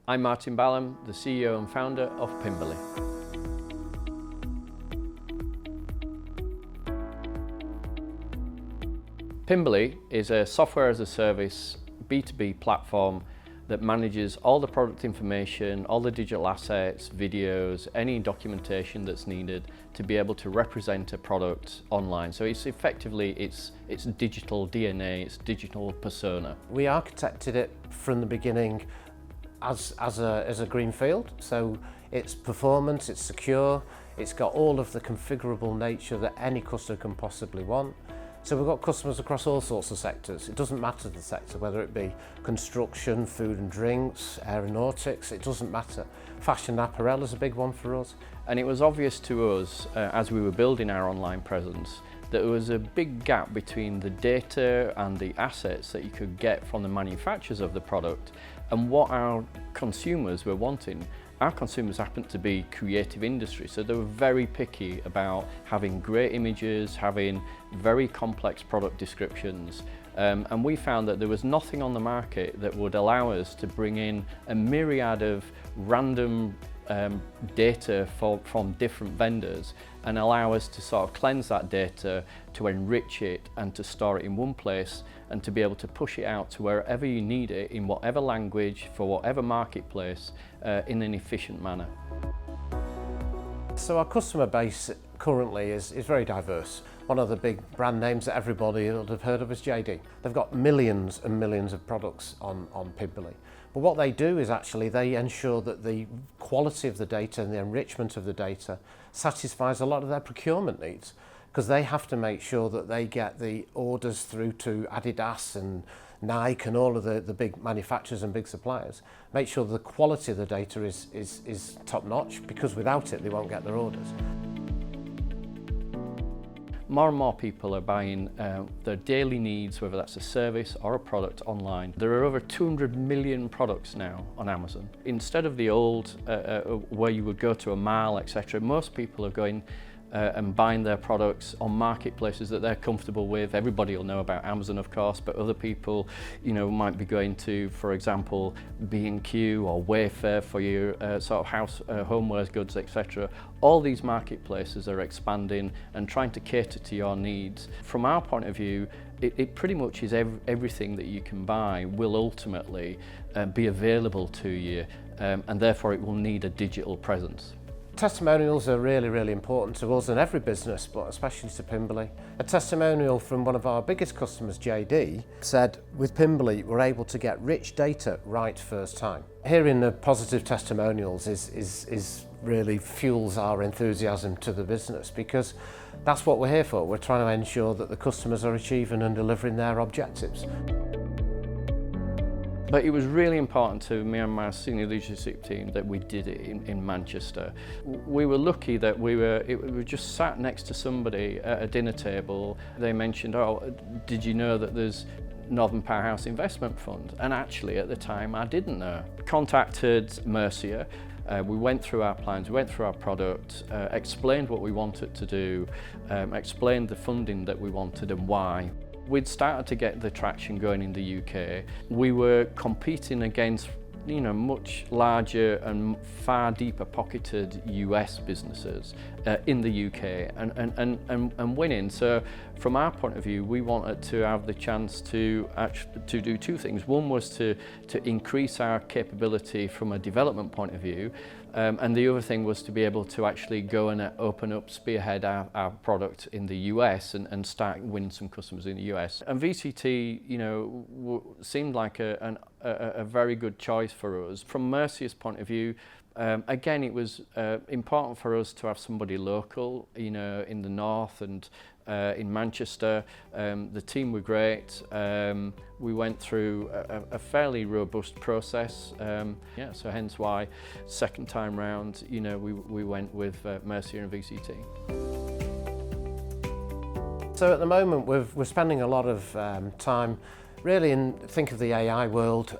I'm Martin Balaam, the CEO and founder of Pimberly. Pimberly is a software as a service B2B platform that manages all the product information, all the digital assets, videos, any documentation that's needed to be able to represent a product online. So it's effectively, it's digital DNA, it's digital persona. We architected it from the beginning as a greenfield, so it's performance, it's secure, it's got all of the configurable nature that any customer can possibly want. So we've got customers across all sorts of sectors. It doesn't matter the sector, whether it be construction, food and drinks, aeronautics, it doesn't matter. Fashion and apparel is a big one for us. And it was obvious to us as we were building our online presence that there was a big gap between the data and the assets that you could get from the manufacturers of the product and what our consumers were wanting. Our consumers happen to be creative industry, so they were very picky about having great images, having very complex product descriptions. And we found that there was nothing on the market that would allow us to bring in a myriad of random data from different vendors and allow us to sort of cleanse that data, to enrich it and to store it in one place and to be able to push it out to wherever you need it in whatever language for whatever marketplace in an efficient manner. So our customer base currently is very diverse. One of the big brand names that everybody will have heard of is JD. They've got millions and millions of products on Pimberly. But what they do is actually they ensure that the quality of the data and the enrichment of the data satisfies a lot of their procurement needs, because they have to make sure that they get the orders through to Adidas and Nike and all of the big manufacturers and big suppliers. Make sure the quality of the data is top notch, because without it they won't get their orders. More and more people are buying their daily needs, whether that's a service or a product online. There are over 200 million products now on Amazon. Instead of the old where you would go to a mall, etc., most people are going and buying their products on marketplaces that they're comfortable with. Everybody will know about Amazon, of course, but other people, might be going to, for example, B&Q or Wayfair for your sort of house, homewares goods, etc. All these marketplaces are expanding and trying to cater to your needs. From our point of view, it pretty much is everything that you can buy will ultimately be available to you, and therefore it will need a digital presence. Testimonials are really, really important to us and every business, but especially to Pimberly. A testimonial from one of our biggest customers, JD, said, with Pimberly, we're able to get rich data right first time. Hearing the positive testimonials is really fuels our enthusiasm to the business, because that's what we're here for. We're trying to ensure that the customers are achieving and delivering their objectives. But it was really important to me and my senior leadership team that we did it in Manchester. We were lucky that we were just sat next to somebody at a dinner table. They mentioned, oh, did you know that there's Northern Powerhouse Investment Fund? And actually at the time I didn't know. Contacted Mercia. We went through our plans, we went through our product, explained what we wanted to do, explained the funding that we wanted and why. We'd started to get the traction going in the UK. We were competing against much larger and far deeper pocketed US businesses in the UK and winning. So from our point of view, we wanted to have the chance to do two things. One was to increase our capability from a development point of view, and the other thing was to be able to actually go and open up, spearhead our product in the US and start winning some customers in the US. And VCT, seemed like a very good choice for us. From Mercia's point of view, again, it was important for us to have somebody local, in the north and in Manchester. The team were great. We went through a fairly robust process. So hence why second time round, we went with Mercia and VCT. So at the moment, we're spending a lot of time really think of the AI world.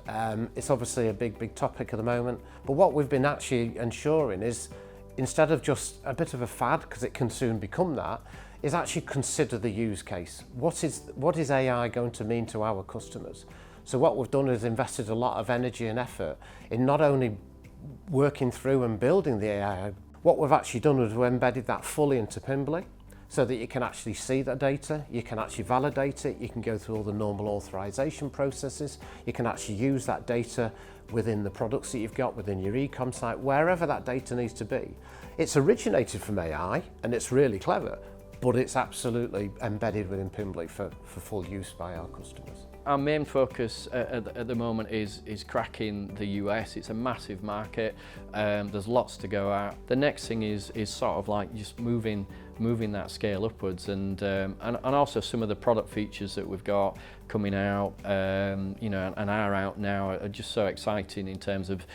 It's obviously a big topic at the moment, but what we've been actually ensuring is, instead of just a bit of a fad, because it can soon become that, is actually consider the use case. What is AI going to mean to our customers? So what we've done is invested a lot of energy and effort in not only working through and building the AI, what we've actually done is we've embedded that fully into Pimberly so that you can actually see that data, you can actually validate it, you can go through all the normal authorization processes, you can actually use that data within the products that you've got, within your e-com site, wherever that data needs to be. It's originated from AI and it's really clever, but it's absolutely embedded within Pimberly for full use by our customers. Our main focus at the moment is cracking the US. It's a massive market. There's lots to go at. The next thing is sort of like just moving that scale upwards, and also some of the product features that we've got coming out, you know, and are out now are just so exciting in terms of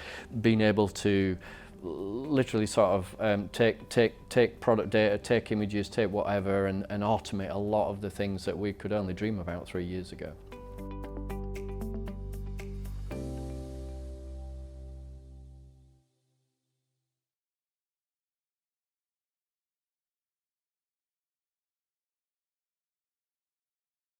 being able to literally sort of take product data, take images, take whatever, and automate a lot of the things that we could only dream about 3 years ago.